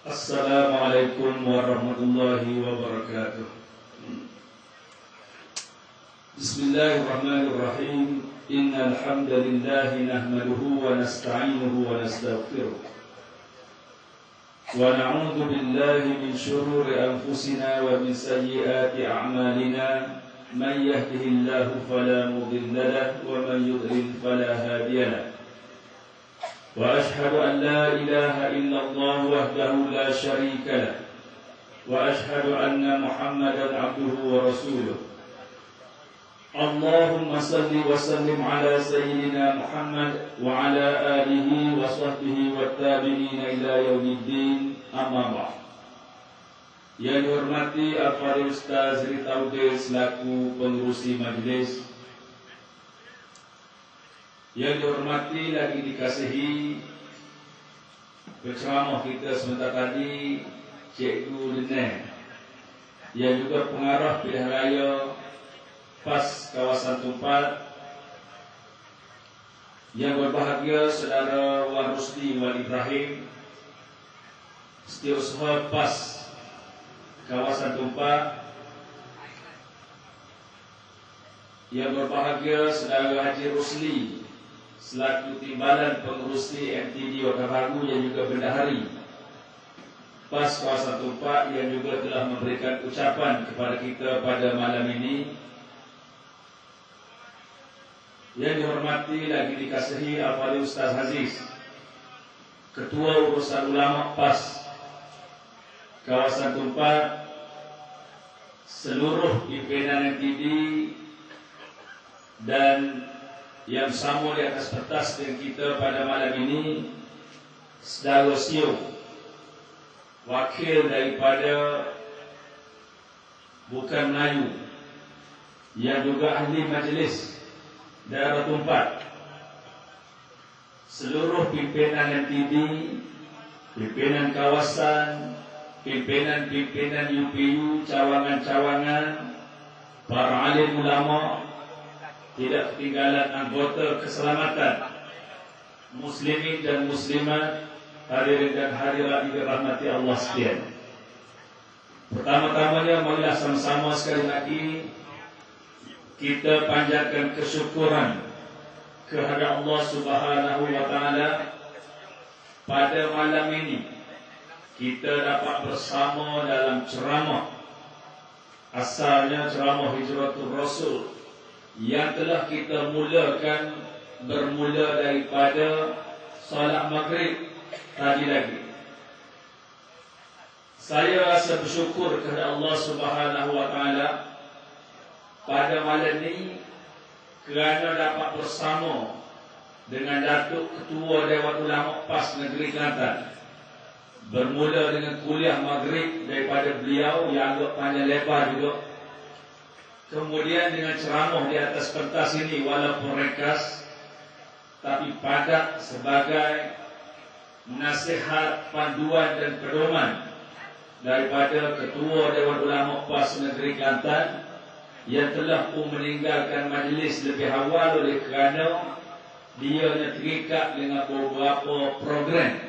Assalamualaikum warahmatullahi wabarakatuh. Bismillahirrahmanirrahim. Innal hamdalillah nahmaduhu wa nasta'inuhu wa nastaghfiruh. Wa na'udzu billahi min shururi anfusina wa min sayyiati a'malina. Man yahdihillahu fala mudilla lahu wa man yudlil fala hadiya lahu. وأشهد أن لا إله إلا الله وحده لا شريك له وأشهد أن محمدا عبده ورسوله اللهم صل وسلم على سيدنا محمد وعلى آله وصحبه والتابعين إلى يوم الدين أما بعد. Yang dihormati Al-Fadhil Ustaz Ritaude selaku pengurusi majelis, yang dihormati lagi dikasihi penceramah kita sebentar tadi, Cikgu Leneh, yang juga pengarah pilihan raya PAS kawasan Tumpat, yang berbahagia Saudara Wan Rusdi Wan Ibrahim, Setiausaha PAS kawasan Tumpat, yang berbahagia Saudara Haji Rusli selaku timbalan pengurusi MTD Wakabagu yang juga bendahari PAS kawasan Tumpak, yang juga telah memberikan ucapan kepada kita pada malam ini. Yang dihormati lagi dikasihi Al-Fadhil Ustaz Aziz, Ketua Urusan Ulama PAS kawasan Tumpak, seluruh pimpinan MTD dan yang bersama di atas pentas dengan kita pada malam ini, Saudara Sio, wakil daripada Bukan Melayu, yang juga ahli majlis daerah Tumpat, seluruh pimpinan MTD, pimpinan kawasan, pimpinan UPU, cawangan-cawangan, para alim ulama, tidak ketinggalan anggota keselamatan, muslimin dan muslimat, hadirin dan hadirat yang dirahmati Allah sekalian. Pertama-tamanya marilah sama-sama sekali lagi kita panjatkan kesyukuran kehadap Allah Subhanahu wa taala. Pada malam ini kita dapat bersama dalam ceramah, asalnya ceramah Hijratul Rasul, yang telah kita mulakan bermula daripada solat maghrib tadi lagi. Saya rasa bersyukur kepada Allah Subhanahu wa taala pada malam ini kerana dapat bersama dengan Datuk Ketua Dewan Ulama PAS Negeri Kelantan. Bermula dengan kuliah maghrib daripada beliau yang agak panjang lebar juga. Kemudian dengan ceramah di atas pentas ini, walaupun ringkas tapi padat sebagai nasihat, panduan dan pedoman daripada Ketua Dewan Ulama PAS Negeri Kelantan, yang telah pun meninggalkan majlis lebih awal oleh kerana dia terikat dengan beberapa program,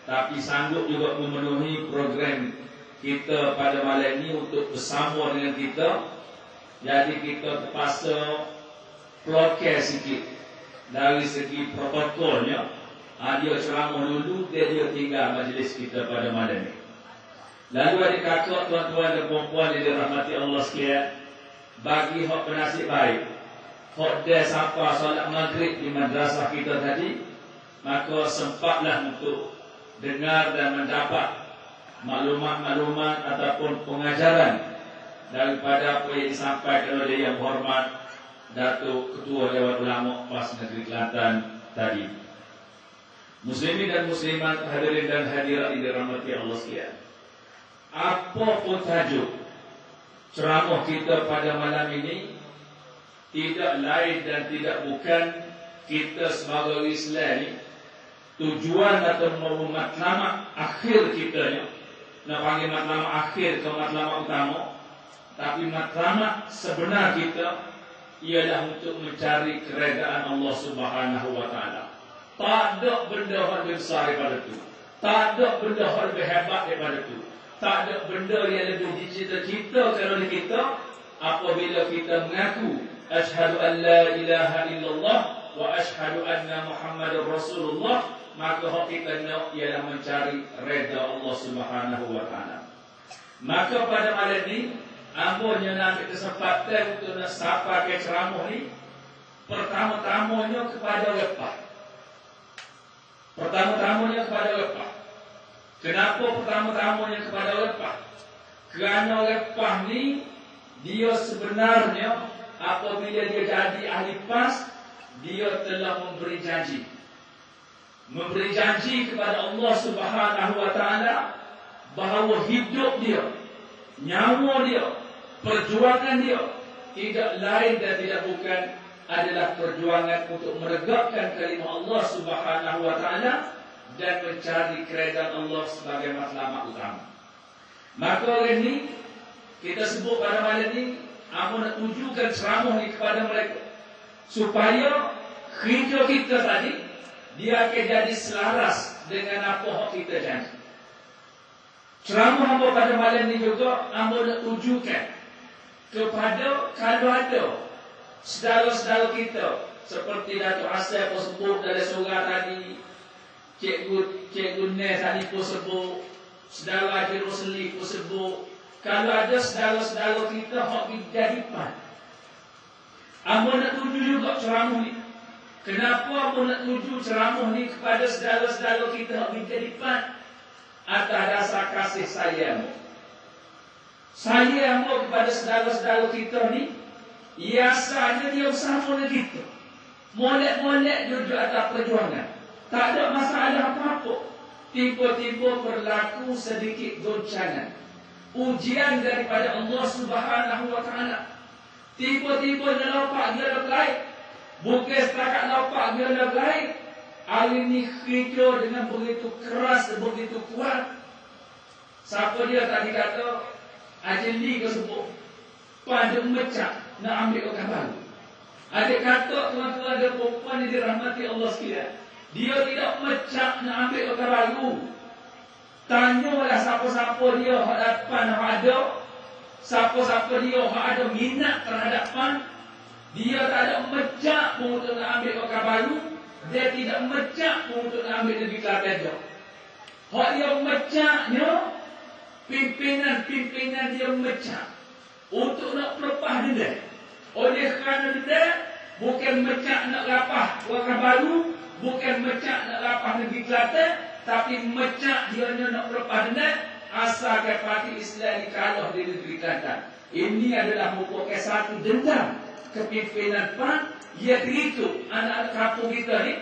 tapi sanggup juga memenuhi program kita pada malam ini untuk bersama dengan kita. Jadi kita terpaksa blokir sikit dari segi protokolnya. Dia ceramah dulu, dia tinggal majlis kita pada malam ini. Lalu adik kakak, tuan-tuan dan puan-puan yang dirahmati Allah sekalian, bagi hak penasib baik, hak dia sampai solat maghrib di madrasah kita tadi, maka sempatlah untuk dengar dan mendapat maklumat-maklumat ataupun pengajaran daripada apa yang disampaikan oleh Yang Hormat Datuk Ketua Dewan Ulama PAS Negeri Kelantan tadi. Muslimin dan muslimat, hadirin dan hadirat yang dirahmati Allah sekalian, apa pun tajuk ceramah kita pada malam ini, tidak lain dan tidak bukan kita sebagai Islam tujuan atau matlamat akhir kita, nak panggil matlamat akhir ke matlamat utama, tapi matlamat sebenar kita ialah untuk mencari keredaan Allah Subhanahu wa taala. Tak ada benda yang besar daripada itu. Tak ada benda yang lebih hebat daripada itu. Tak ada benda yang lebih dicita-cita kerana kita apabila kita mengaku asyhadu an la ilaha illallah wa asyhadu anna Muhammadar Rasulullah, maka hak kita nak ialah mencari redha Allah Subhanahu wa taala. Maka pada malam ni ambo nak ambil kesempatan untuk nak sapa ke ceramah ni pertama-tamanya kepada lepah. Pertama-tamanya kepada lepah. Kenapa pertama-tamanya kepada lepah? Kerana lepah ni dia sebenarnya apabila dia jadi ahli PAS, dia telah memberi janji. Memberi janji kepada Allah Subhanahu wa taala bahawa hidup dia, nyawa dia, perjuangan dia tidak lain dan tidak bukan adalah perjuangan untuk menegakkan kalimah Allah Subhanahu wa taala dan mencari keredaan Allah sebagai matlamat utama. Maka hari ini kita sebut pada malam ini, aku nak tujukan ceramah ni kepada mereka supaya kerja kita tadi dia akan jadi selaras dengan apa yang kita janji. Ceramah hamba pada malam ini juga hamba nak tujukan kepada kalau ada saudara-saudara kita seperti Datuk Asal pun sebut dalam surah tadi, Cikgu Nes tadi pun sebut, saudara Haji Rosli pun sebut, kalau ada saudara-saudara kita hak jadi PAN. Hamba nak tuju juga ceramah ni. Kenapa hamba nak tuju ceramah ni kepada saudara-saudara kita hak jadi PAN? Atas dasar kasih sayang. Sayang kepada saudara-saudara kita ni, biasanya dia bersama dengan kita. Molek-molek duduk atas perjuangan. Tak ada masalah apa-apa. Tiba-tiba berlaku sedikit goncangan. Ujian daripada Allah Subhanahu wa taala. Tiba-tiba dia nampak dia dah lain. Bukan setakat nampak dia dah lain. Hari ini kerja dengan begitu keras dan begitu kuat. Siapa dia tadi kata, Ajeli ke sebut, pada mecah nak ambil orang baru. Adik kata tuan-tuan dan perempuan yang dirahmati Allah sekalian, dia tidak mecah nak ambil orang baru. Tanyalah siapa-siapa dia yang hadapan yang ada, siapa-siapa dia yang ada minat terhadap PAN. Dia tak ada mecah pun untuk nak ambil orang baru. Dia tidak mecah untuk ambil negeri Kelantan. Hak dia mecahnya, pimpinan dia mecah untuk nak pelepah denda. Oleh kerana denda, bukan mecah nak lapah orang baru, bukan mecah nak lapah negeri Kelantan, tapi mecah dia nak pelepah denda asalkan parti Islam dikalah di negeri Kelantan. Ini adalah merupakan satu dendam kepimpinan PAN. Ia teritu anak-anak kampung kita ni.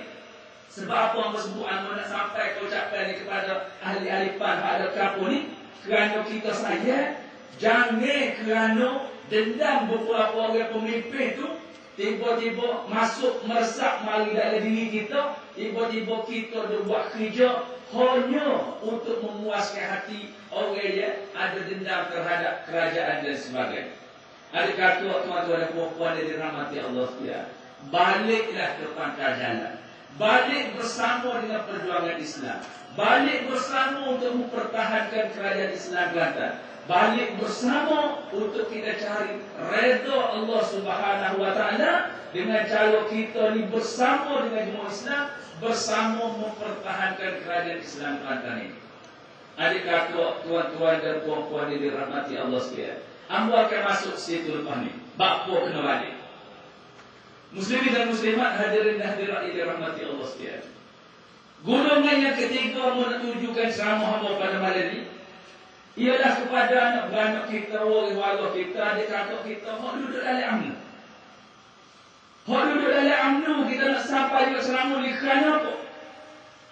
Sebab apa yang sebut anda nak sampai ke ucapan ni kepada ahli-ahli PAN pada kampung ni, kerana kita sayang, jangan kerana dendam beberapa orang pemimpin tu tiba-tiba masuk meresap mari dalam diri kita, tiba-tiba kita dah buat kerja hanya untuk memuaskan hati orang yang ada dendam terhadap kerajaan dan sebagainya. Ada kata tuan-tuan dan puan-puan yang dirahmati Allah sekalian, baliklah ke pangkal jalan. Balik bersama dengan perjuangan Islam. Balik bersama untuk mempertahankan kerajaan Islam Kelantan. Balik bersama untuk kita cari redha Allah Subhanahu wa taala dengan cara kita ni bersama dengan jemaah Islam, bersama mempertahankan kerajaan Islam Kelantan ini. Adik kakak, tuan-tuan dan puan-puan yang dirahmati Allah sekalian, hamba akan masuk situ lepas ni. Bakpo kena balik. Muslimin dan muslimat, hadirin dan hadirat yang dirahmati Allah sekalian. Golongan yang ketiga yang nak tujukan ceramah hamba pada malam ini ialah kepada anak-anak kita, orang warga kita, adik kakak kita, hak duduk dalam UMNO. Hak duduk dalam UMNO kita nak sampai juga ceramah ni kerana apa?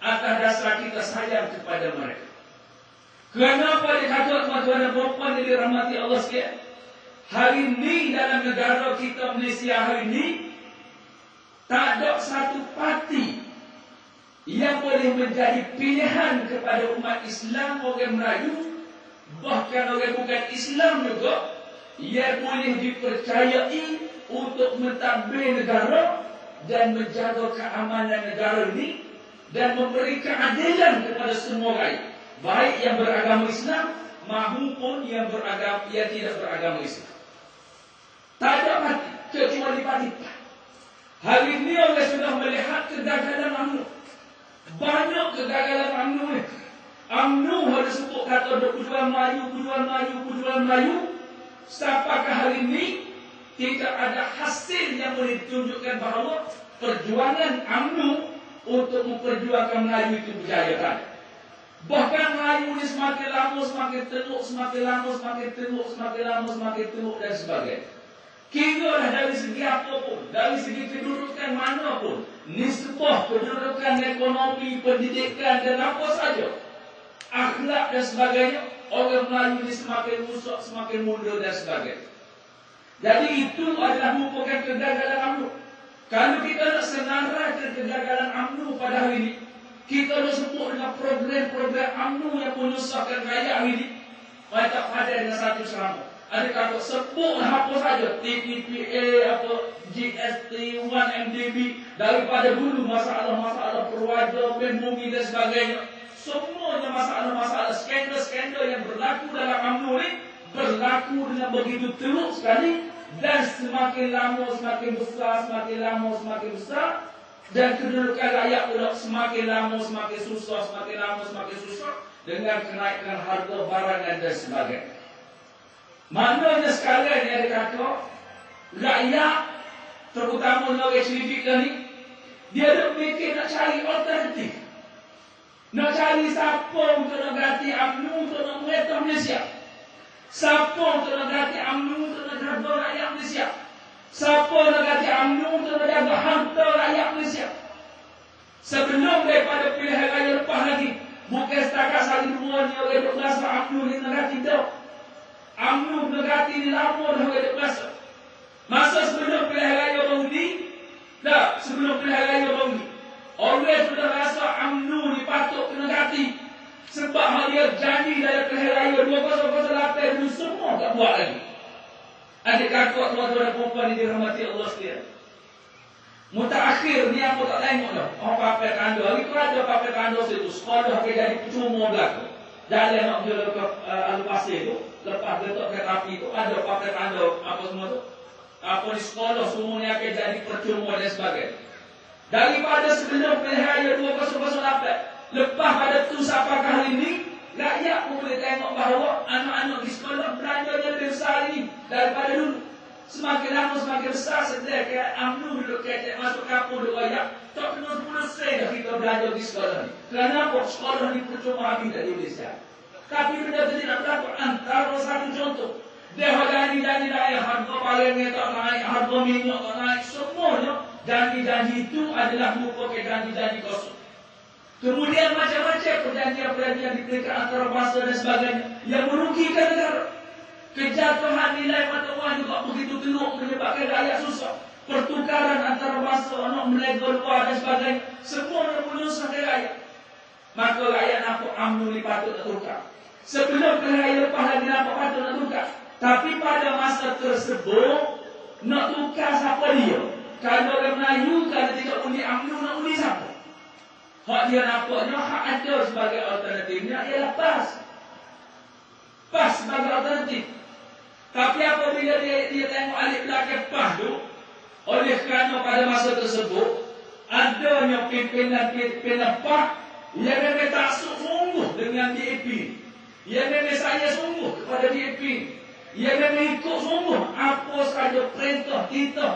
Atas dasar kita sayang kepada mereka. Kerana apa adik kakak, tuan-tuan dan puan-puan yang dirahmati Allah sekalian? Hari ini dalam negara kita Malaysia hari ini, tak ada satu parti yang boleh menjadi pilihan kepada umat Islam, orang Melayu, bahkan orang bukan Islam juga, yang boleh dipercayai untuk mentadbir negara dan menjaga keamanan negara ini dan memberi keadilan kepada semua rakyat, baik yang beragama Islam maupun yang tidak beragama Islam. Tak ada mati kecuali mati. Hari ini orang sudah melihat kegagalan UMNO. Banyak kegagalan UMNO ni. UMNO harus sebut kata perjuangan Melayu. Sampaikan hari ini tidak ada hasil yang boleh ditunjukkan bahawa perjuangan UMNO untuk memperjuangkan Melayu itu berjaya. Bahkan Melayu ini semakin lama semakin teruk, semakin lama semakin teruk, semakin lama semakin teruk dan sebagainya. Kira dari segi apapun, dari segi kedudukan manapun, nisbah kedudukan ekonomi, pendidikan dan apa saja, akhlak dan sebagainya, orang Melayu ini semakin rusak, semakin mundur dan sebagainya. Jadi itu adalah merupakan kegagalan UMNO. Kalau kita nak senaraikan kegagalan UMNO pada hari ini, kita nak sebut dengan program-program UMNO yang menyusahkan rakyat hari ini, tak ada dengan satu ceramah. Ada kata sebut apa saja, TPPA, GST, 1MDB, daripada dulu masalah-masalah perwajar, bumi dan sebagainya. Semuanya masalah-masalah skandal-skandal yang berlaku dalam UMNO ini berlaku dengan begitu teruk sekali, dan semakin lama semakin besar, semakin lama semakin besar, dan kedudukan rakyat pula semakin lama semakin susah, semakin lama semakin susah dengan kenaikan harga barang dan sebagainya. Maknanya sekalian yang dikata rakyat, terutama orang cerdik ni, dia ada fikir nak cari alternatif, nak cari siapa untuk nak ganti UMNO untuk nak merintah Malaysia, siapa untuk nak ganti UMNO untuk nak jaga rakyat Malaysia, siapa nak ganti UMNO untuk nak jaga harta rakyat Malaysia. Sebelum daripada pilihan raya lepas lagi, bukan setakat sehari dua ni orang duk berasa UMNO ni nak ganti dah. UMNO negati ni lama dah orang duk berasa. Masa sebelum pilihan raya baru ni, sebelum pilihan raya baru ni, orang sudah rasa UMNO ni patut kena ganti. Sebab dia janji dari pilihan raya 2008 dulu semua tak buat lagi. Adik kakak tuan-tuan dan perempuan ni dirahmati Allah sekalian. Mutakhir ni aku tak tengok dah. Papai kandung. Hari tu ada papai kandung situ. Sekolah dia jadi percuma belakang. Jalan nak pergi ke Alu Pasir tu, lepas letak kereta api tu, ada papai kandung apa semua tu. Apa di sekolah semuanya akan jadi percuma dan sebagainya. Daripada sebelum pilihan raya 2008, lepas pada tu sampai hari ini, rakyat pun boleh tengok bahawa anak-anak di sekolah belanja lebih besar ini daripada dulu. Semakin lama semakin besar, setelah UMNO duduk kecek masuk kampung duduk rakyat, tak kena 10 sen dah kita belajar di sekolah ni. Kenapa? Sekolah ni percuma habis dari Malaysia. Tapi benda tu tidak berlaku. Antara satu contoh, dia janji-janji naik, harga palengnya tak naik, harga minyak tak naik, semuanya janji-janji itu adalah merupakan janji-janji kosong. Kemudian macam-macam perjanjian-perjanjian diberikan antara bangsa dan sebagainya yang merugikan negara. Kejatuhan nilai mata wang juga begitu teruk menyebabkan rakyat susah. Pertukaran antara bangsa, anak melegal luar dan sebagainya, semua menyusahkan rakyat. Maka rakyat nampak UMNO ni patut nak tukar. Sebelum pilihan lepas lagi nampak patut nak tukar. Tapi pada masa tersebut, nak tukar siapa dia? Kalau orang Melayu, kalau tidak undi UMNO, nak undi siapa? Hak dia nampaknya, hak ada sebagai alternatifnya ialah PAS. PAS sebagai alternatif. Tapi apabila dia tengok alik belakang PAS tu, oleh kerana pada masa tersebut adanya pimpinan PAS yang memang tak sungguh dengan DAP, yang memang saya sungguh kepada DAP, yang memang ikut sungguh apa sahaja perintah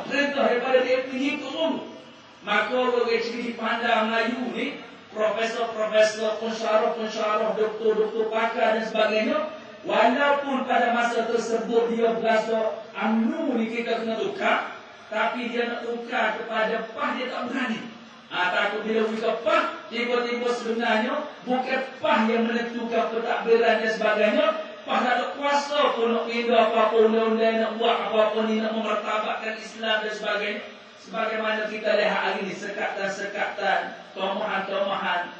daripada DAP ikut sungguh. Maka orang cerdik pandang Melayu ni, profesor-profesor, pensyarah, doktor-doktor pakar dan sebagainya, walaupun pada masa tersebut dia berasa UMNO ni kita kena tukar, tapi dia nak tukar kepada PAS dia tak berani. Takut bila kita PAS, tiba-tiba sebenarnya bukan PAS yang menentukan pentadbiran dan sebagainya. PAS tak ada kuasa pun nak pindah apa-apa undang-undang, nak buat apa-apa ni, nak memertabatkan Islam dan sebagainya. Sebagaimana kita lihat hari ini, sekatan-sekatan, tomahan-tomahan,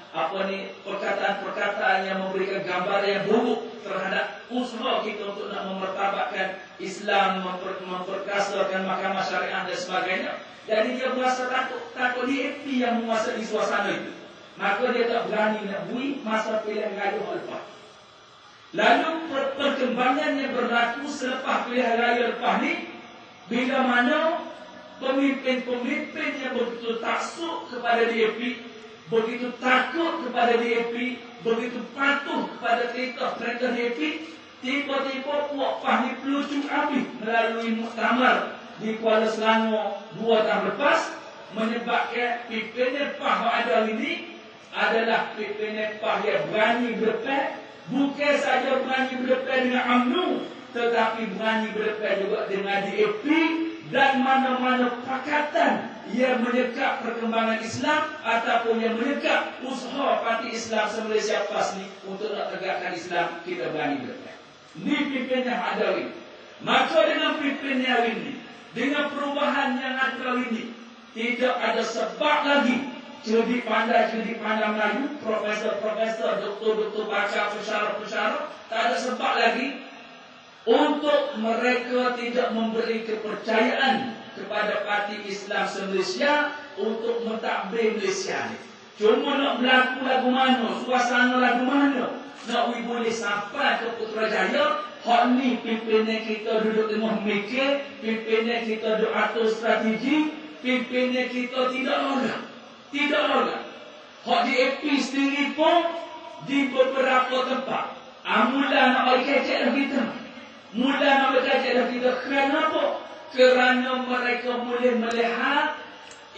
perkataan-perkataan yang memberikan gambar yang buruk terhadap usaha kita untuk nak memertabatkan Islam, memperkasakan mahkamah syariah dan sebagainya. Jadi dia merasa takut DAP yang menguasai suasana itu. maka dia tak berani nak bui masa pilihan raya lepas. Lalu perkembangan yang berlaku selepas pilihan raya lepas ni, bila mana pemimpin-pemimpin yang begitu taksub kepada DAP, begitu takut kepada DAP, begitu patuh kepada perintah DAP, tiba-tiba puak PAH ni pelucu habis melalui muktamar di Kuala Selangor 2 tahun lepas, menyebabkan pimpinan PAH yang ada ini adalah pimpinan PAH yang berani berdepan. Bukan saja berani berdepan dengan UMNO, tetapi berani berdepan juga dengan DAP dan mana-mana pakatan yang menyekap perkembangan Islam ataupun yang menyekap usaha parti Islam se-Malaysia PAS ni untuk nak tegakkan Islam, kita berani berdepan. Ini pimpinan yang ada ini. Maka dengan pimpinan ini, dengan perubahan yang ada ini, tidak ada sebab lagi cerdik pandai Melayu, profesor-profesor, doktor-doktor baca, pensyarah-pensyarah, tak ada sebab lagi untuk mereka tidak memberi kepercayaan kepada parti Islam se-Malaysia untuk mentadbir Malaysia ni. Cuma nak berlaku lagu mana, suasana lagu mana, nak boleh sampai ke Putrajaya, hak ni pimpinan kita duduk tengah mikir, pimpinan kita duduk atur strategi, pimpinan kita tidak logak. Tidak logak. Hak DAP sendiri pun di beberapa tempat, mula nak bagi kecek dah kita. Mula nak bagi kecek dah kita. Kenapa? Kerana mereka boleh melihat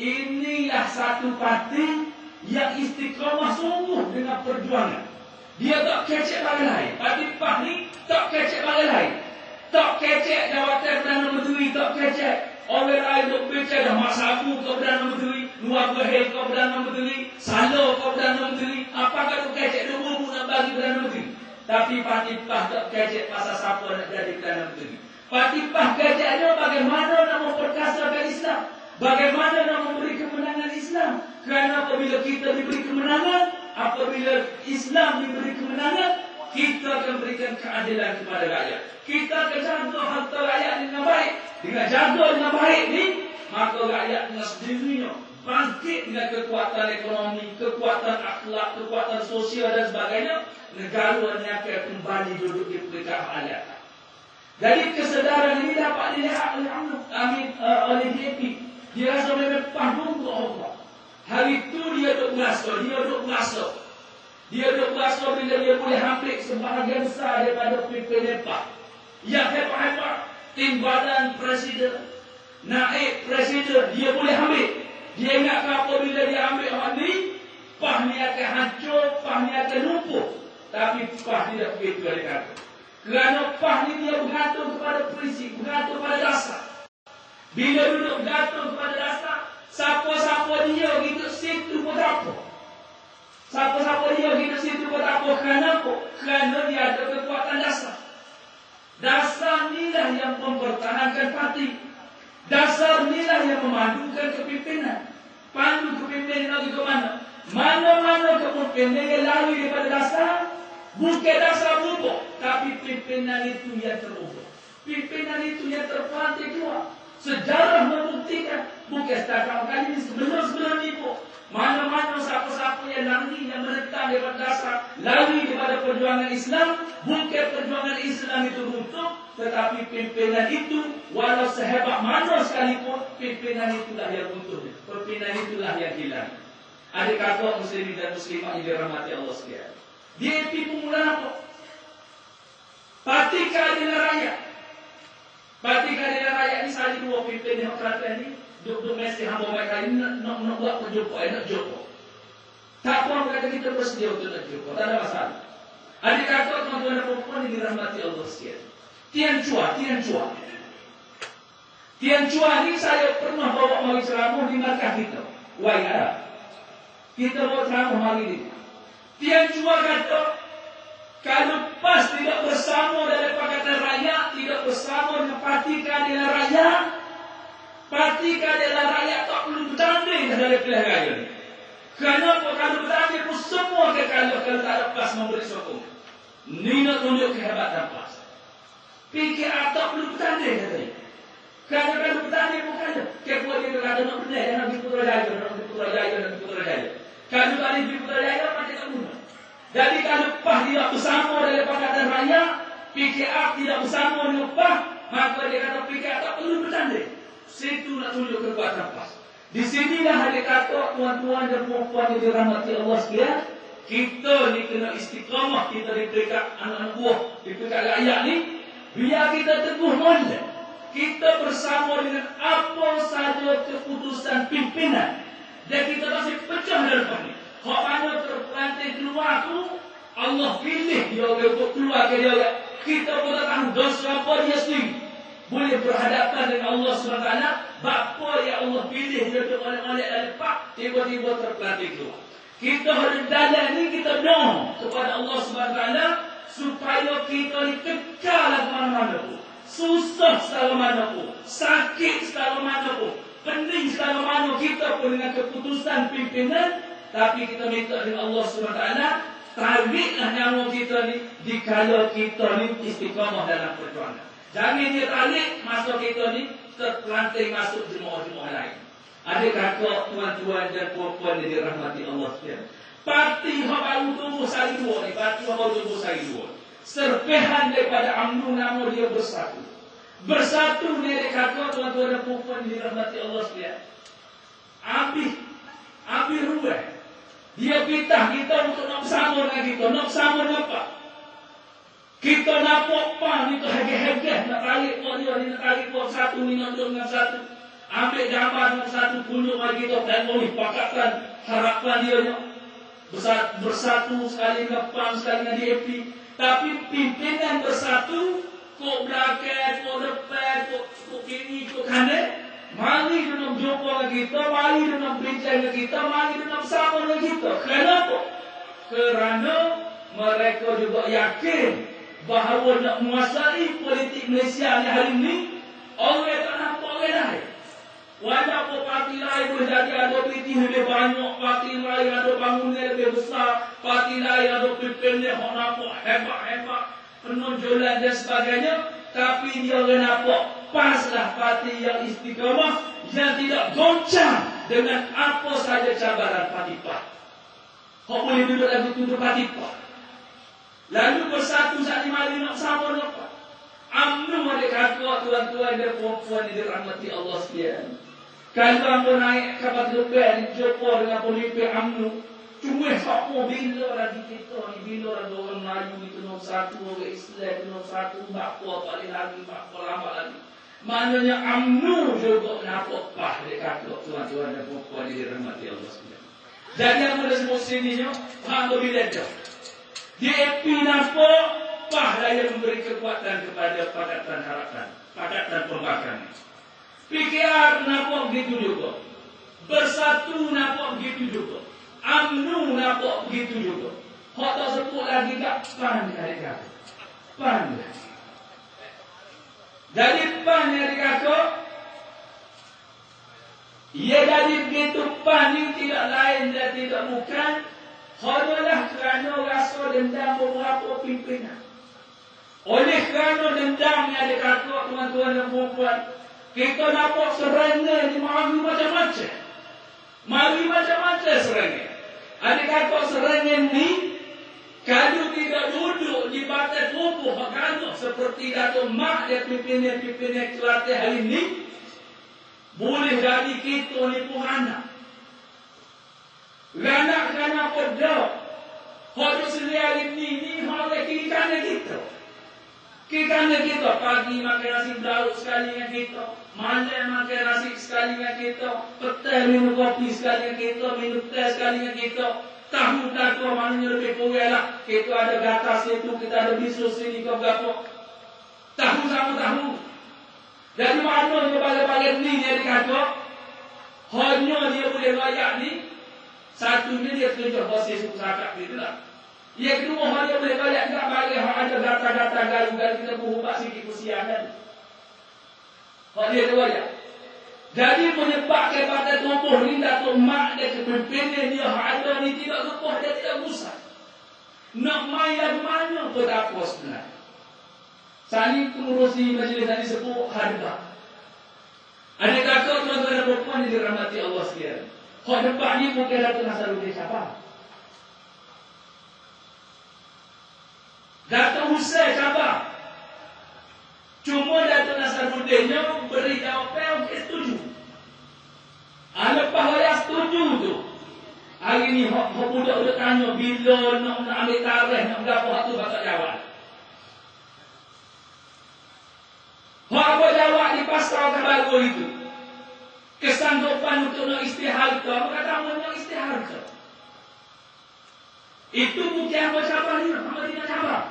inilah satu parti yang istiqamah sungguh dengan perjuangan. Dia tak kecek bagi lain. Parti PAH ni tak kecek bagi lain. Tak kecek jawatan Perdana Menteri, tak kecek. Orang lain duk bicara dah Mak Sabu ke Perdana Menteri, Luar Bahir ke Perdana Menteri, Salo ke Perdana Menteri. Apakah tu kecek dia bubu nak bagi Perdana Menteri? Tapi parti PAH tak kecek pasal siapa nak jadi Perdana Menteri. Parti PAH kecek dia bagaimana nak memperkasakan Islam, bagaimana nak memberi kemenangan Islam. Kerana apabila kita diberi kemenangan, apabila Islam diberi kemenangan, kita akan berikan keadilan kepada rakyat. Kita akan jaga harta rakyat dengan baik. Dengan jaga dengan baik ni, maka rakyat dengan sendirinya bangkit dengan kekuatan ekonomi, kekuatan akhlak, kekuatan sosial dan sebagainya. Negara ni akan kembali duduk di peringkat rakyat. Jadi kesedaran ini dapat dilihat oleh DAP. Dia rasa memang paham untuk Allah. Hari itu dia duduk merasa. Dia duduk merasa bila dia boleh ambil sebahagian besar daripada pimpinan PAH. Yang hebat-hebat, timbalan presiden, naib presiden, dia boleh ambil. Dia ingat apabila dia ambil hak ni, PAH ni akan hancur, PAH ni akan lumpuh. Tapi PAH tidak begitu ada kata. Kerana PAH ni dia bergantung kepada prinsip, bergantung pada dasar. Bila duduk bergantung kepada dasar, siapa-siapa dia gitu situ pun tak apa. Siapa-siapa dia gitu situ pun tak apa. Kerana apa? Kerana dia ada kekuatan dasar. Dasar inilah yang mempertahankan parti. Dasar inilah yang memadukan kepimpinan. Pandu kepimpinan lagi ke mana? Mana-mana kepimpinan yang lari daripada dasar, bukan dasar berubah, tapi pimpinan itu yang terubah. Pimpinan itu yang terpantik keluar. Sejarah membuktikan, bukan setakat kali ini, sebelum-sebelum ini pun, mana-mana siapa-siapa yang lari, yang menentang daripada dasar, lari daripada perjuangan Islam, bukan perjuangan Islam itu runtuh, tetapi pimpinan itu, walau sehebat mana sekalipun, pimpinan itulah yang runtuh. Pimpinan itulah yang hilang. Adik kakak muslimin dan muslimah yang dirahmati Allah sekalian. DAP pemula apa? Parti Keadilan Rakyat. Parti Keadilan Rakyat ni sahaja dua pimpinan yang kerajaan ni, duduk mesti hamba mereka ini nak buat perjumpaan, nak jumpa. Tak apa kata kita bersedia untuk nak jumpa, tak ada masalah. Adik kakak tuan-tuan dan puan yang dirahmati Allah sekalian. Tian Chua ni saya pernah bawa mari ceramah di markah kita. Wai Arab. Kita bawa ceramah hari ini. Tian Chua kata, kalau PAS tidak bersama dalam Pakatan Rakyat, tidak bersama dengan Parti Keadilan Rakyat, Parti Keadilan Rakyat tak perlu bertanding dalam pilihan raya ni. Kenapa? Kalau bertanding pun semua kekalah kalau tak ada PAS memberi sokong. Ini nak tunjuk kehebatan PAS. PKR tak perlu bertanding katanya. Kerana kalau bertanding bukan dia. Kepuat dia kata nak berdaya, nak pergi Putrajaya, nak pergi Putrajaya. Kalau tadi pergi Putrajaya, Jadi kalau PAH tidak bersama dalam Pakatan Rakyat, PKR tidak bersama dengan PAH, maka dia kata PKR tak perlu bertanding. Situ nak tunjuk kekuatan PAH. Di sinilah dia kata tuan-tuan dan puan-puan yang dirahmati Allah sekalian, kita ni kena istiqamah, kita di peringkat anak-anak buah, di peringkat rakyat ni, biar kita teguh molek. Kita bersama dengan apa sahaja keputusan pimpinan. Dan kita masih pecah dalam ni. Kalau mana terpelanting keluar tu, Allah pilih dia untuk keluar ke dia. Kita pun tak tahu dosa apa dia sendiri. Boleh berhadapan dengan Allah SWT. Bapa yang Allah pilih dia untuk oleh-oleh dan lepak, tiba-tiba terpelanting keluar. Kita harus dalam ni, kita doa kepada Allah SWT supaya kita ni kekal ke mana-mana pun. Susah segala mana pun, sakit segala mana pun, pening segala mana kita pun dengan keputusan pimpinan, tapi kita minta dengan Allah SWT, tariklah nyawa kita ni dikala kita ni istiqamah dalam perjuangan. Jangan dia tarik masa kita ni terpelanting masuk jemaah-jemaah lain. Adik kakak, tuan-tuan dan puan-puan yang dirahmati Allah sekalian. Parti yang baru tumbuh sari dua ni, parti yang baru tumbuh sari dua. Serpihan daripada UMNO nama dia bersatu. Bersatu ni kakak, tuan-tuan dan puan-puan yang dirahmati Allah sekalian. Habis ruang. Dia pitah kita untuk nak bersama dengan kita. Nak bersama dengan apa? Kita nampak PAH ni tu hegeh-hegeh. Nak tarik puan dia, nak tarik puan satu ni, nak duduk dengan satu. Ambil gambar dengan satu, tunjuk mari kita tengok ni, pakatkan harapan dia ni. Bersatu sekali dengan PAH, sekali dengan DAP. Tapi pimpinan bersatu, kok belakang, kok depan, kok kiri, kok kanan. Mari dia nak jumpa dengan kita, mari dia nak bincang dengan kita, mari dia nak bersama dengan kita. Kenapa? Kerana mereka juga yakin bahawa nak menguasai politik Malaysia ni hari ini, orang tak nampak orang lain. Walaupun parti lain boleh jadi ada PT lebih banyak, parti lain ada bangunan lebih besar, parti lain ada pimpinan yang nampak hebat-hebat, penonjolan dan sebagainya, tapi dia orang nampak paslah parti yang istiqamah, yang tidak goncang dengan apa saja cabaran parti PAH. Kau boleh duduk lagi tuduh parti PAH. Lalu bersatu saat ini mari nak sama dengan PAH. UMNO adik kakak, tuan-tuan dan puan-puan yang dirahmati Allah sekalian. Kalau aku naik kapal terbang, jumpa dengan pemimpin UMNO, cuma siapa bila lagi kita ni, bila ada orang Melayu itu nombor satu, orang Islam itu nombor satu, bakwa paling lagi, bakwa lambat lagi. Maknanya UMNO juga nampak PAH adik kakak, tuan-tuan dan puan-puan yang dirahmati Allah sekalian. Jadi apa dah sebut sini, PAH bila dah. DAP nampak PAH lah yang memberi kekuatan kepada Pakatan Harapan, Pakatan Pembakaran. PKR nampak begitu juga. Bersatu nampak begitu juga. UMNO nampak begitu juga. Hak tak sebut lagi tak PAN adik-adik. PAN. Jadi PAN adik-adik, ia jadi begitu PAN ini tidak lain dan tidak bukan hanyalah kerana rasa dendam beberapa pimpinan. Oleh kerana dendam yang adik-adik, tuan-tuan dan puan-puan, kita nampak serangan ni mari macam-macam. Mari macam-macam serangan. Adik-adik serangan ni, kalau tidak duduk di batas tubuh agama seperti Datuk Mak dan pimpinan-pimpinan Kelantan hari ini, boleh jadi kita ni pun anak. Anak-anak pedok. Kalau sendiri hari ini, orang kiri kanan kita. Kiri kanan kita, pagi makan nasi daun sekali dengan kita. Malam makan nasi sekali dengan kita. Petang minum kopi sekali dengan kita. Minum teh sekali dengan kita. Tahu tak kau maknanya lebih kurang lah. Kita ada gatas itu, kita ada bisus sini kau berapa. Tahu sama tahu. Jadi maknanya pada-pada ni dia dikata, hanya dia boleh layak ni. Satu ni dia tunjuk proses usaha gitu lah. Yang kedua dia boleh layak tak bagi ada data-data garu-garu kita berubah sikit kesianan. Hak dia layak. Jadi menyebabkan pada tubuh ni Datuk Mak dan kepimpinan dia ada ni tidak lepas, dia tidak usah. Nak main lagu mana pun tak apa sebenarnya. Saling pengurusi majlis tadi sebut harga. Ada kakak tuan-tuan dan perempuan yang dirahmati Allah sekalian. Hak depan ni mungkin Datuk Nasaruddin Syabas. Datuk Hussein cabar. Cuma Datuk Nasaruddinnya beri jawapan okey setuju. Lepas saya setuju tu. Hari ni hak budak-budak tanya bila nak ambil tarikh nak berapa hak tu bakal jawab. Hak apa jawab di pasal baru itu. Kesanggupan untuk nak istihar ke, apa kata mau nak istihar ke? Itu bukan apa cabar ni, apa dia cabar.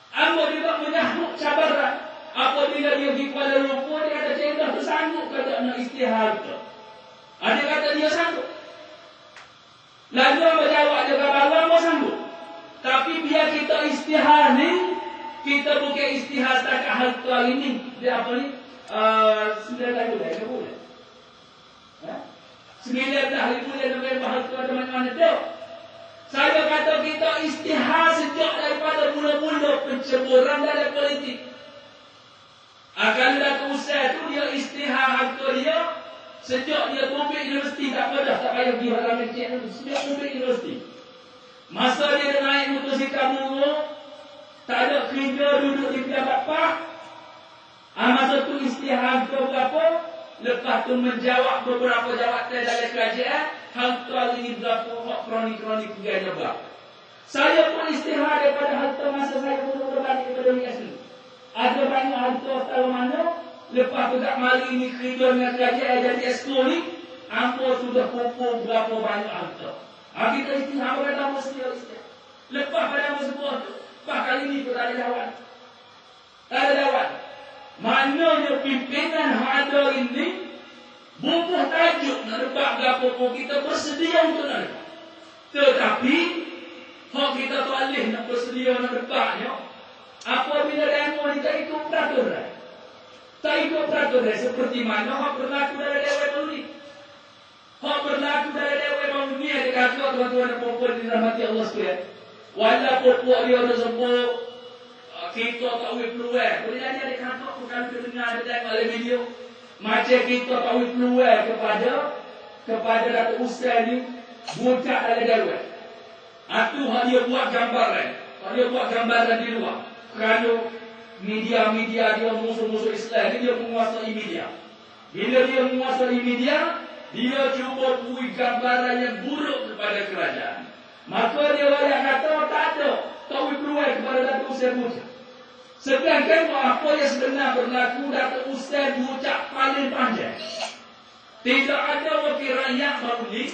Apa dia menyahuk cabaran. Apabila dia pergi Kuala Lumpur, dia kata saya dah sanggup kata nak istihar ke. Ada kata dia sanggup. Lalu apa jawab dia kata Allah mau sanggup. Tapi biar kita istihar ni, kita bukan istihar setakat hal tu hari ni. Dia apa ni? 9 tahun dah, tak boleh. 9 hari bulan November hal tu ada mana-mana tu. Saya kata kita istihar sejak daripada mula-mula pencemburan dalam politik. Akan Datuk Hussein tu dia istihar harta dia sejak dia tumpik universiti tak pada tak payah pergi dalam kecil tu sejak tumpik universiti. Masa dia naik motosikal murung tak ada kerja duduk di pejabat PAH. Masa tu istihar harta berapa? Lepas tu menjawab beberapa jawatan dalam kerajaan. Harta hari ini berapa? Kroni-kroni pegawai berapa? Saya pun istihar daripada harta masa saya mula-mula balik kepada USN. Ada banyak harta tahu mana. Lepas tu tak mari ni kerja dengan kerajaan jadi esko ni. Ambo sudah kumpul berapa banyak harta. Kita istihar kata apa sedia istihar. Lepas pada apa sebuah tu. Lepas kali ni pun tak ada lawan. Tak ada lawan. Maknanya pimpinan ada ini bubuh tajuk nak rebak berapa pun kita bersedia untuk nak rebak. Tetapi hak kita tu alih nak bersedia nak rebaknya. Apabila demo ni tak ikut peraturan. Tak ikut peraturan seperti mana hak berlaku dalam Dewan Baru ni. Hak berlaku dalam Dewan Baru ni ada kata tuan-tuan dan puan-puan dirahmati Allah sekalian. Walaupun puak dia ada sebut kita tak boleh peluang. Boleh jadi ada kata bukan dengar ada tengok dalam video. Macam kita tak boleh peluang kepada Datuk Hussein ni bucak dalam Dewan. Itu hak dia buat gambaran. Hak dia buat gambaran di luar. Kerana media-media dia musuh-musuh Islam ni dia menguasai media. Bila dia menguasai media, dia cuba beri gambaran yang buruk kepada kerajaan. Maka dia banyak kata tak ada. Tak boleh peluang kepada Datuk Hussein bucak. Sedangkan apa yang sebenar berlaku Datuk Hussein bucak paling panjang. Tidak ada wakil rakyat baru ni,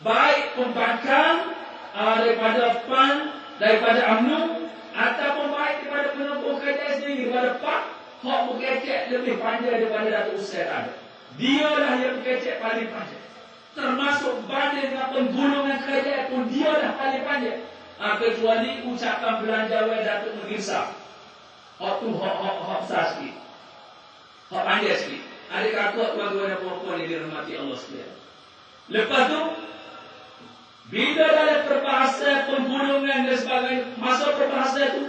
baik pembangkang daripada PAN, daripada UMNO, ataupun baik daripada penumpuk kerajaan sendiri, daripada PAK, hak berkecek lebih panjang daripada Datuk Hussein ada. Dia lah yang berkecek paling panjang. Termasuk banding dengan penggulungan kerajaan pun dia lah paling panjang. Kecuali ucapan belanjawan Datuk Menggirsa. Hak tu hak besar sikit. Hak panjang sikit. Adik kakak tuan-tuan dan puan-puan yang dirahmati Allah sekalian. Lepas tu, bila dalam perbahasan penggulungan dan sebagainya, masa perbahasan tu,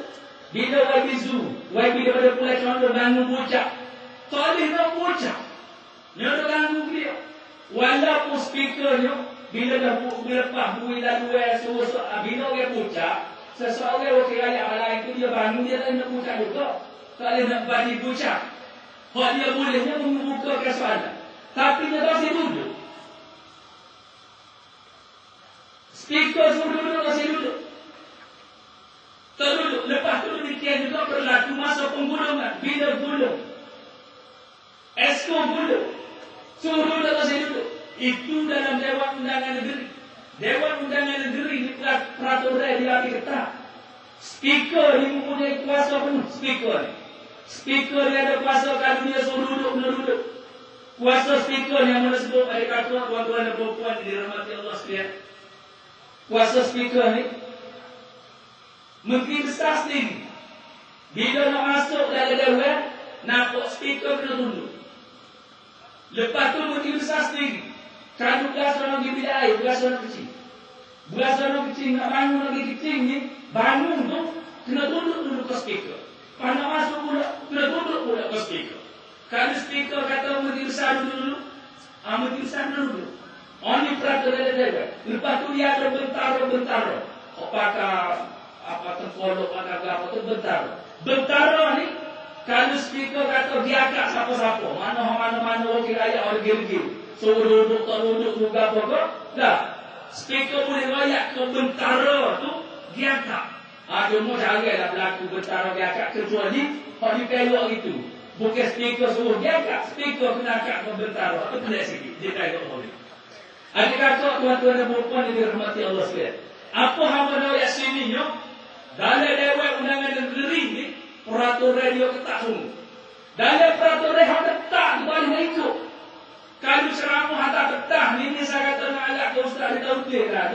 bila YB Zoo, YB daripada Pulau Condor bangun bucak, tak boleh nak bucak. Dia nak ganggu dia. Walaupun speakernya, bila dah lepas bui lalu bila orang bucak, seseorang wakil rakyat lain tu dia bangun, dia tak nak bucak juga. Tak boleh nak bagi bucak. Hak dia bolehnya membuka soalan. Tapi dia tak duduk. Speaker suruh duduk, masih duduk. Tak duduk. Lepas tu demikian juga berlaku masa penggulungan. Bila gulung. Esko gulung. Suruh duduk, masih duduk. Itu dalam Dewan Undangan Negeri. Dewan Undangan Negeri di peraturan dia lebih ketat. Speaker ni mempunyai kuasa penuh. Speaker dia ada kuasa kalau dia suruh duduk, kena duduk. Kuasa speaker yang mana sebut adik kakak, tuan-tuan dan puan-puan dirahmati Allah sekalian. Kuasa speaker ni Menteri Besar sendiri bila nak masuk dalam Dewan, nampak speaker kena tunduk. Lepas tu Menteri Besar sendiri kalau belas orang pergi bilik air, belas orang kecil. Belas orang kecil nak bangun lagi kecil ni, bangun tu kena tunduk dulu ke speaker. Kalau nak masuk pula, kena tunduk pula ke speaker. Kalau speaker kata Menteri Besar dulu, Menteri Besar dulu. Ini peraturan Dewan. Lepas tu dia ada bentara-bentara. Apakah apa tengkolok apa tu bentara. Bentara ni kalau speaker kata dia agak siapa-siapa, mana wakil rakyat orang gil-gil. So duduk tak duduk juga apa ke? Dah. Speaker boleh rakyat ke bentara tu dia agak. Cuma janganlah berlaku bentara dia agak kecuali hak dipelok itu. Bukan speaker suruh dia agak, speaker kena agak ke bentara. Itu pelik sikit. Dia tak boleh. Adik-adik tuan-tuan dan puan yang dirahmati Allah sekalian. Apa hamba nak ayat sini yo? Dalam Dewan Undangan Negeri ni peraturan dia ketat semua. Dalam peraturan hang ketat tu boleh nak ikut. Kalau ceramah hantar ketat ni saya kata nak agak ke ustaz dia tahu dia lah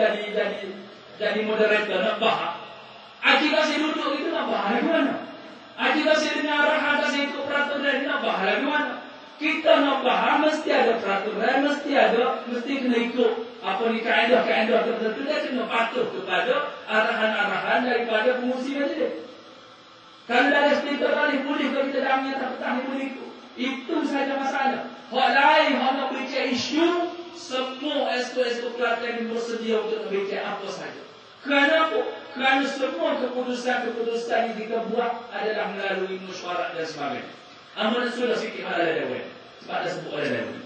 jadi moderator nak bahas. Aji kasi duduk itu nak bahas lagi mana? Aji kasi dengar arahan kasi ikut peraturan nak bahas lagi mana? Kita nak bahas mesti ada peraturan, mesti kena ikut apa ni kaedah-kaedah tertentu dia kena patuh kepada arahan-arahan daripada pengurusi majlis. Kalau ada speaker tadi boleh kalau kita dah menyatakan petang ni boleh ikut. Itu saja masalah. Hak lain hak nak bincang isu semua esko-esko pelatihan bersedia untuk bincang apa saja. Kerana apa? Kerana semua keputusan-keputusan yang kita buat adalah melalui mesyuarat dan sebagainya. Amun sudah sikit hal ada dewan. Sebab dah sebut ada dewan.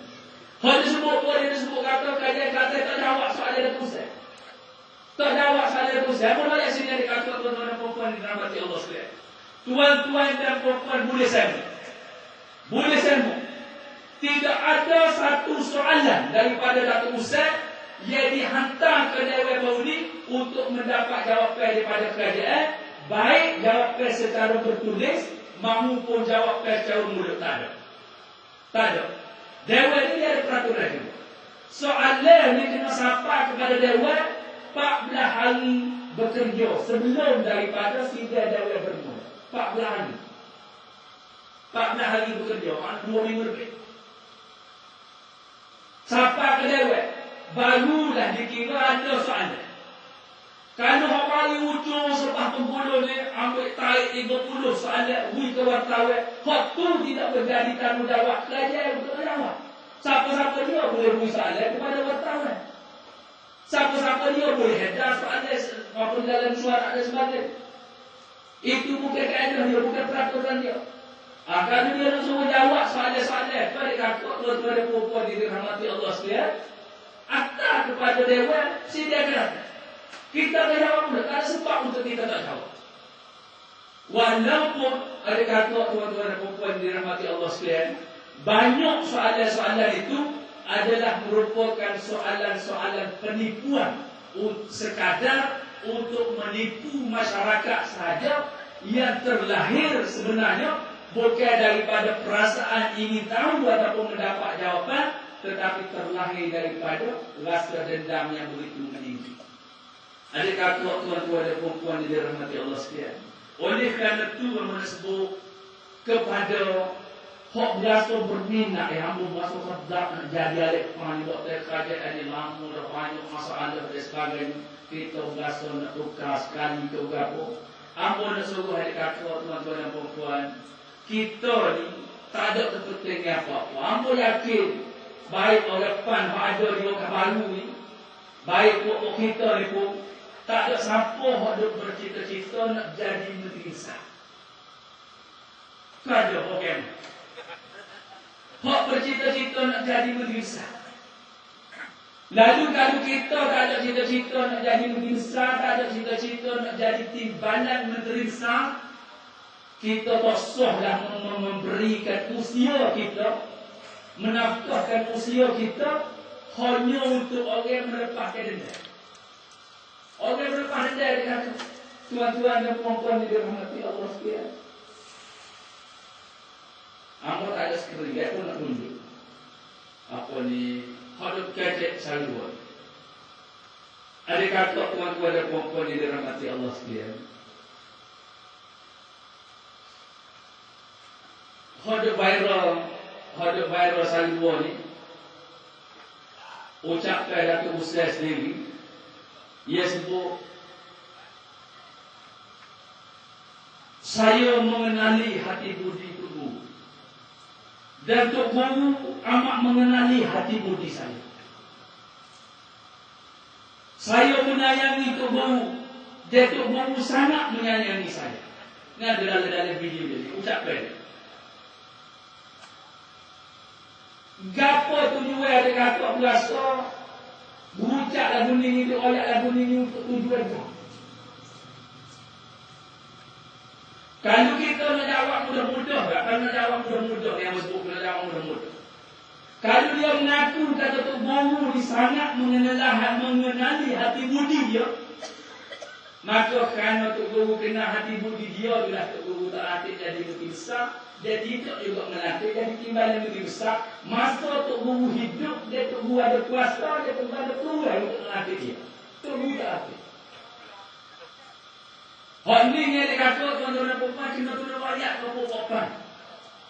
Hal disebut pun dia sebut kata kajian kata tak jawab soalan ada tulisan. Tak jawab soalan ada tulisan. Amun ayat sini ada kata tuan-tuan dan puan yang dirahmati Allah sekalian. Tuan-tuan dan puan boleh sambung. Boleh sambung. Tidak ada satu soalan daripada Datuk Ustaz yang dihantar ke Dewan Maulid untuk mendapat jawapan daripada kerajaan, baik jawapan secara bertulis maupun jawapan secara mulut. Tak ada. Tak ada. Dewan ini ada peraturan juga. Soalan ni kena sapa kepada Dewan 14 hari bekerja sebelum daripada sidang Dewan bermula. 14 hari. 14 hari bekerja, 2 minggu lebih. Sapa ke Dewan, barulah dikira ada soalan. Kalau orang paling ujung selepas pembuluh ni ambil tarik 30 soalan hui ke wartawan, hak tu tidak menjadi tanggungjawab kerajaan untuk menjawab. Siapa-siapa dia boleh hui soalan kepada wartawan. Siapa-siapa dia boleh hedar soalan apa dalam suara dan sebagainya. Itu bukan kaedah dia, bukan peraturan dia. Kalau dia nak suruh jawab soalan-soalan kepada kakak tuan-tuan dan puan dirahmati Allah sekalian, atas kepada Dewan sedia kerana kita tak jawab pun, tak ada sebab untuk kita tak jawab. Walaupun ada kakak tuan-tuan dan puan dirahmati Allah sekalian, banyak soalan-soalan itu adalah merupakan soalan-soalan penipuan sekadar untuk menipu masyarakat sahaja yang terlahir sebenarnya bukan daripada perasaan ingin tahu ataupun mendapat jawapan, tetapi terlahir daripada rasa dendam yang begitu meninggi. Adakah tuan-tuan dan puan yang dirahmati Allah sekalian? Oleh kerana itu menyebut kepada hak biasa berminat yang hamba masuk kerja jadi alih pani doktor kerajaan yang lama dah banyak masalah dan sebagainya, kita biasa nak tukar sekali ke berapa. Hamba nak suruh adik-adik tuan-tuan dan puan, kita ni tak ada kepentingan apa-apa. Hamba yakin baik orang PAN yang ada di Okah Baru ni, baik pokok kita ni pun tak ada siapa yang ada bercita-cita nak jadi menteri besar. Tak ada orang hak bercita-cita nak jadi menteri besar. Lalu kalau kita tak ada cita-cita nak jadi menteri besar, tak ada cita-cita nak jadi timbalan menteri besar, kita tosahlah memberikan usia kita, menafkahkan usia kita hanya untuk orang melepaskan denda. Orang melepaskan denda dengan tuan-tuan dan puan-puan yang dirahmati Allah sekalian. Hamba tak ada sekeringat pun nak tunjuk apa ni hadap kecek saluan. Adik kakak tuan-tuan dan puan-puan yang dirahmati Allah sekalian, hadap viral saluan ni ucapkan Datuk Ustaz sendiri. Ia sebut, saya mengenali hati budi Guru dan Tok Guru amat mengenali hati budi saya. Saya menyayangi Tok Guru Datuk Guru sangat menyayangi saya. Ini adalah dalam video ini. Ucapkan. Gapo tujuan ada kata berasa berucap lagu ni itu, oyak lagu ni untuk tujuan tu. Kalau kita nak jawab mudah-mudah tak? Kalau nak jawab mudah-mudah, yang betul nak jawab mudah-mudah. Kalau dia mengaku kata Tok Guru ni sangat mengenali hati budi dia, maka kerana Tok Guru kenal hati budi dia, bila Tok Guru tak latih jadi lebih besar, dia tidak juga melatih jadi timbalan lebih besar. Masa Tok Guru hidup, dia Tok Guru ada kuasa, dia Tok Guru ada peluang untuk melatih dia. Tok Guru tak latih. Hal ni yang dia kata, tuan-tuan dan puan-puan, kena tuan rakyat ke puan-puan.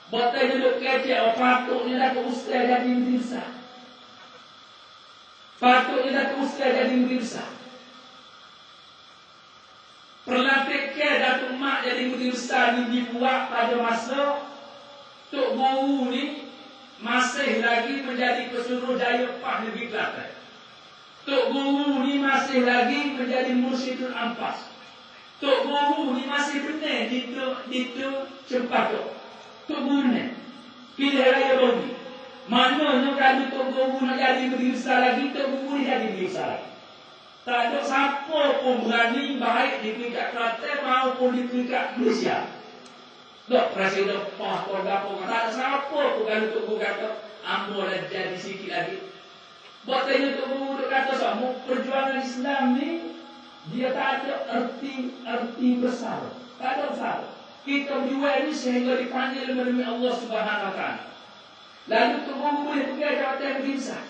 Batai duduk kecek, patutnya dah ke ustaz jadi lebih besar. Patutnya dah ke ustaz jadi lebih besar. Perlatih ke Datuk Mak jadi lebih besar ni dibuat pada masa Tok Guru ni masih lagi menjadi Pesuruhjaya Pah Negeri Kelantan. Tok Guru ni masih lagi menjadi Mursyidul Ampas. Tok Guru ni masih benar di Cempaka. Tok Guru ni pilih raya bagi. Maknanya kalau Tok Guru nak jadi lebih besar lagi, Tok Guru ni jadi lebih besar lagi. Tak ada siapa pun berani baik di peringkat Kelantan maupun di peringkat Malaysia. Tak Presiden Pah keluarga pun tak ada siapa pun kalau Tok Guru kata ambo dah jadi sikit lagi. Buat tanya Tok Guru kata sama perjuangan Islam ni dia tak ada erti besar. Tak ada besar. Kita berjuang ini sehingga dipanggil oleh Allah Subhanahu Wa Taala. Lalu Tok Guru boleh pergi jawatan yang besar.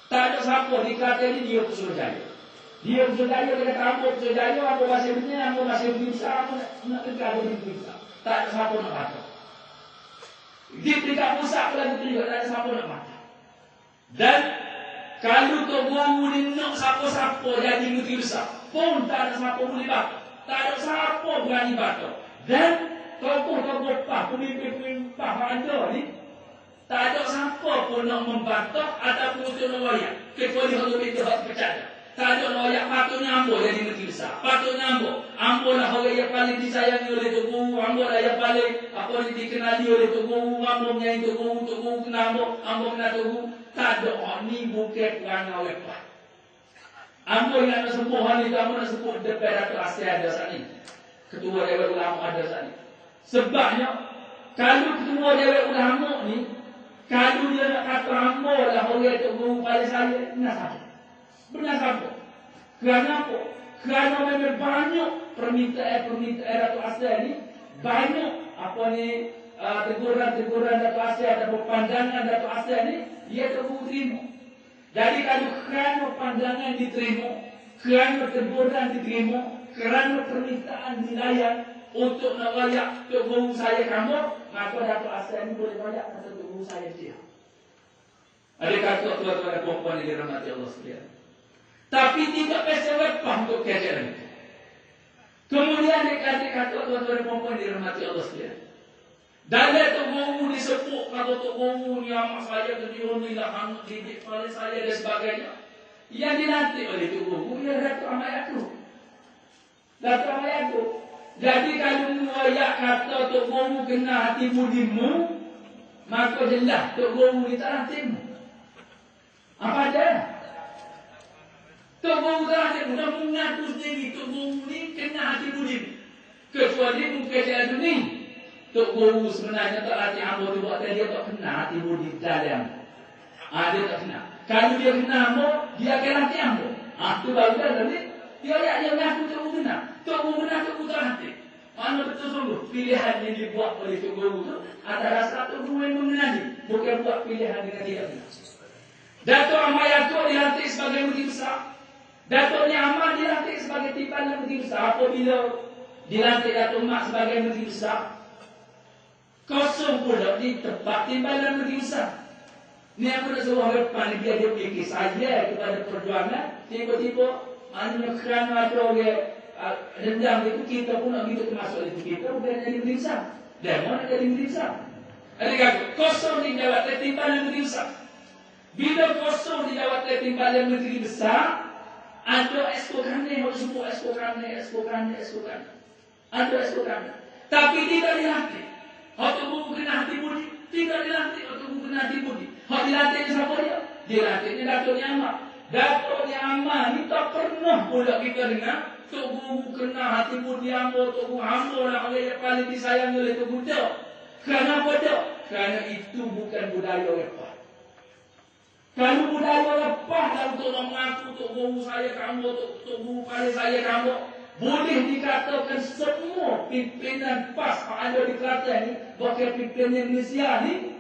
Tak ada siapa di Kelantan ini dia Pesuruhjaya. Dia Pesuruhjaya, dia kata ambo Pesuruhjaya, ambo masih benar, ambo masih besar, ambo nak dekat ada di besar. Tak ada siapa nak kata. Di peringkat pusat pula juga tak ada siapa nak kata. Dan kalau Tok Guru ni nak siapa-siapa jadi menteri besar, pun tak ada siapa boleh batal. Tak ada siapa berani batal. Dan tokoh-tokoh Pah, pemimpin Pah ada ni, tak ada siapa pun nak membatal ataupun untuk nawayak. Kecuali kalau mereka hak percaya. Tak ada nawayak patutnya ambo jadi menteri besar. Patutnya ambo. Ambo lah orang yang paling disayangi oleh Tok Guru. Ambo lah yang paling dikenali oleh Tok Guru. Ambo menyayangi Tok Guru. Tok Guru kenal ambo. Ambo kenal Tok Guru. Tak ada ni bukan kerana oleh Pah. Ambo yang nak sebut hal itu, ambo nak sebut depan Datuk Asri ada saat ni. Ketua Dewan Ulama ada saat ni. Sebabnya, kalau Ketua Dewan Ulama ni, kalau dia nak kata ambo lah orang Tok Guru pada saya, benar sahaja. Benar sahaja. Kerana apa? Kerana memang banyak permintaan Datuk Asri ni, banyak teguran Datuk Asri ataupun pandangan Datuk Asri ni, dia Tok Guru terima. Jadi kalau kerana pandangan diterima, kerana teguran diterima, kerana permintaan dilayan untuk nak rayak Tok Guru saya kamu, maka Datuk Asri ini boleh rayak kata Tok Guru saya dia. Ada kata tuan-tuan dan puan-puan yang dirahmati Allah sekalian. Tapi tidak pasal lepas untuk kajian itu. Kemudian dia kata tuan-tuan dan puan-puan yang dirahmati Allah sekalian. Dan Tok Guru disebut kata Tok Guru ni amat saya ketua ni lah hangat didik kepala saya dan sebagainya. Yang dilantik oleh Tok Guru ialah Datuk Ahmad Yaakob. Datuk Ahmad Yaakob. Jadi kalau muayak kata Tok Guru kena hati budimu, maka jelas Tok Guru ni tak hatimu. Apa ada? Tok Guru tak hatimu. Dah mengaku sendiri Tok Guru ni kena hati budimu. Kecuali mungkin saya ni. Tok Guru sebenarnya tak latih ambo tu buat dia tak kena hati budi dalam. Dia tak kena. Kalau dia kena ambo, dia akan latih ambo. Tu baru dah tadi. Dia yang mengaku Tok Guru kena. Tok Guru kena, Tok Guru tak latih. Mana betul sungguh pilihan yang dibuat oleh Tok Guru tu antara satu Guru yang mengenali, bukan buat pilihan dengan tidak benar. Datuk Ahmad Yaakob dilantik sebagai menteri besar. Datuk Ni Ahmad dilantik sebagai timbalan menteri besar. Apabila dilantik Datuk Mak sebagai menteri besar, kosong pula di tempat timbalan menteri besar. Ni aku nak suruh depan ni biar dia fikir saja kepada perjuangan. Tiba-tiba maknanya kerana ada orang dendam itu, kita pun nak hidup termasuk itu. Kita bukan jadi menteri besar. Demo nak jadi menteri besar. Ada kata kosong di jawatan timbalan menteri besar. Bila kosong di jawatan timbalan menteri besar, Ada esko kane, harus semua esko kane. Ada esko kane. Tapi tidak dilatih. Waktu buku kena hati budi, tidak dilatih. Waktu buku kena hati budi. Hak dilatih siapa dia? Dilatihnya Datuk Nyama. Datuk Nyama ni tak pernah pula kita dengar Tok Guru kena hati budi hamba, Tok Guru hamba lah orang yang paling disayang oleh Tok Guru. Kenapa tak? Kerana itu bukan budaya lepas. Kalau budaya lepas dan untuk mengaku Tok Guru saya kamu, Tok Guru pada saya kamu, boleh dikatakan semua pimpinan PAS yang ada di Kelantan ni, bahkan pimpinan Malaysia ni,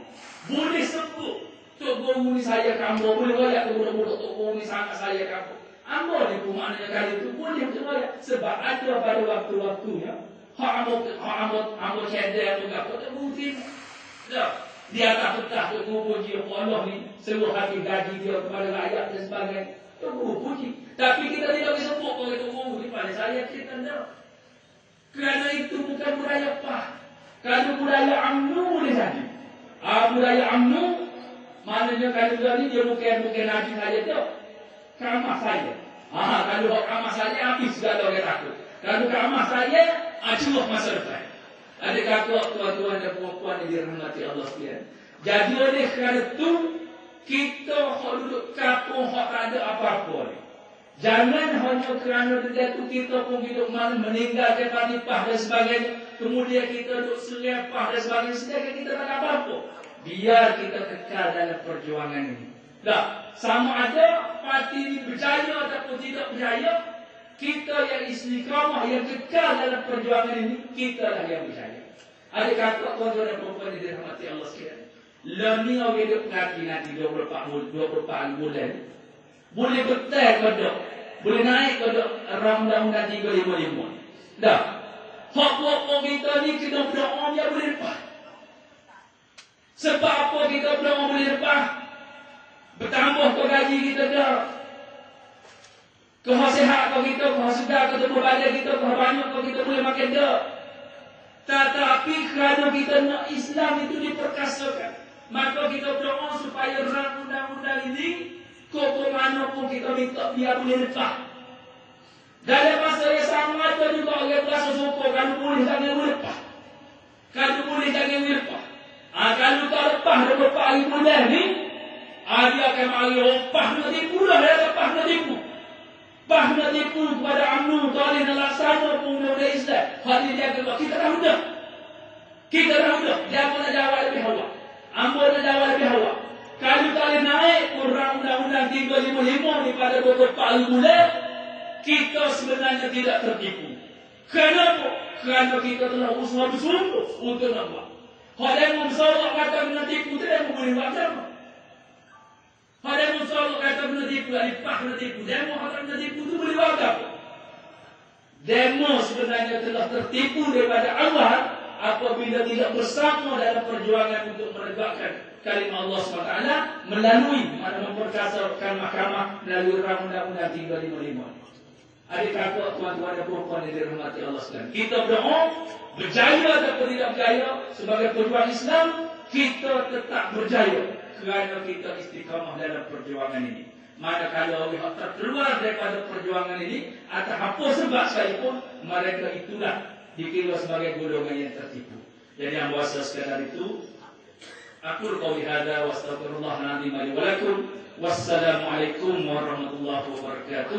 boleh sebut Tok Guru ni saya kamu, boleh royak ke budak-budak Tok Guru ni sangat saya kamu. Ambo ni pun maknanya kali itu boleh macam royak. Sebab ada pada waktu-waktunya, Hak cedek tu gak Tok Guru ni. Dia tak betah Tok Guru puji Allah ni seluruh hati gaji dia kepada rakyat dan sebagainya. Tok Guru puji. Tapi kita tidak boleh sebut kalau Tok Guru ni pada saya kita tak. Kerana itu bukan budaya PAH. Kalau budaya UMNO boleh jadi. Budaya UMNO maknanya kalau dia bukan haji saja tu. Kamah saya. Kalau kamah saya habis segala orang takut. Kalau kamah saya curah masa depan. Adik-adik, tuan-tuan dan puan-puan yang dirahmati Allah sekalian. Jadi oleh kerana itu, kita duduk kampung tak ada apa-apa ni. Jangan hanya kerana dia tu kita pun hidup malam meninggalkan paripah dan sebagainya. Kemudian kita duduk selepah dan sebagainya. Sedangkan kita tak ada apa-apa. Biar kita kekal dalam perjuangan ini. Sama ada parti ini berjaya ataupun tidak berjaya, kita yang istiqamah, yang kekal dalam perjuangan ini, kita lah yang berjaya. Adik kakak, tuan-tuan dan perempuan yang dirahmati Allah sekalian. Learning orang hidup nanti 24 bulan. Boleh betul kodok. Boleh naik kodok undang-undang 355. Hak-hak kita ni kena berdoa dia boleh lepas. Sebab apa kita berdoa boleh lepas? Bertambah ke gaji kita dah. Kehasihat kau kita, kehasidah ketemu badan kita, kebanyak kau kita boleh makan dah. Tetapi kerana kita nak Islam itu diperkasakan, maka kita berdoa supaya rang undang-undang ini kau mana pun kita minta biar boleh lepas. Dalam masa yang sama ada juga orang berasa sokong kalau boleh jangan boleh lepas. Kalau boleh jangan boleh lepas. Kalau tak lepas dan lepas hari bulan ni, dia akan mari lepas nak tipu dah, dia lepas nak tipu. Bah nak tipu kepada UMNO, tak nak laksana pun undang-undang Islam. Hal ini dia kata, kita dah mudah. Dia pun nak jawab lebih awal. Ambo nak jawab lebih awal. Kalau tak naik undang-undang 355 ni pada 24 bulan, kita sebenarnya tidak tertipu. Kenapa? Kerana kita telah usaha bersungguh untuk nak buat. Hal yang memsalah kata nak tipu, tidak boleh buat sama. Pada musuh kata benda tipu, alipah benda tipu. Demo kata benda tipu itu boleh buat apa? Demo sebenarnya telah tertipu daripada awal apabila tidak bersama dalam perjuangan untuk menegakkan kalimah Allah SWT melalui memperkasakan mahkamah melalui undang-undang 355. Adik kakak, tuan-tuan dan puan-puan yang dirahmati Allah sekalian. Kita berdoa, berjaya ataupun tidak berjaya sebagai pejuang Islam, kita tetap berjaya. Kerana kita istiqamah dalam perjuangan ini. Manakala orang terkeluar daripada perjuangan ini, atau apa sebab sekalipun, mereka itulah dikira sebagai golongan yang tertipu. Jadi yang bahasa sekadar itu, aku qauli hadza wa astaghfirullah al-azim li wa lakum. Wassalamualaikum warahmatullahi wabarakatuh.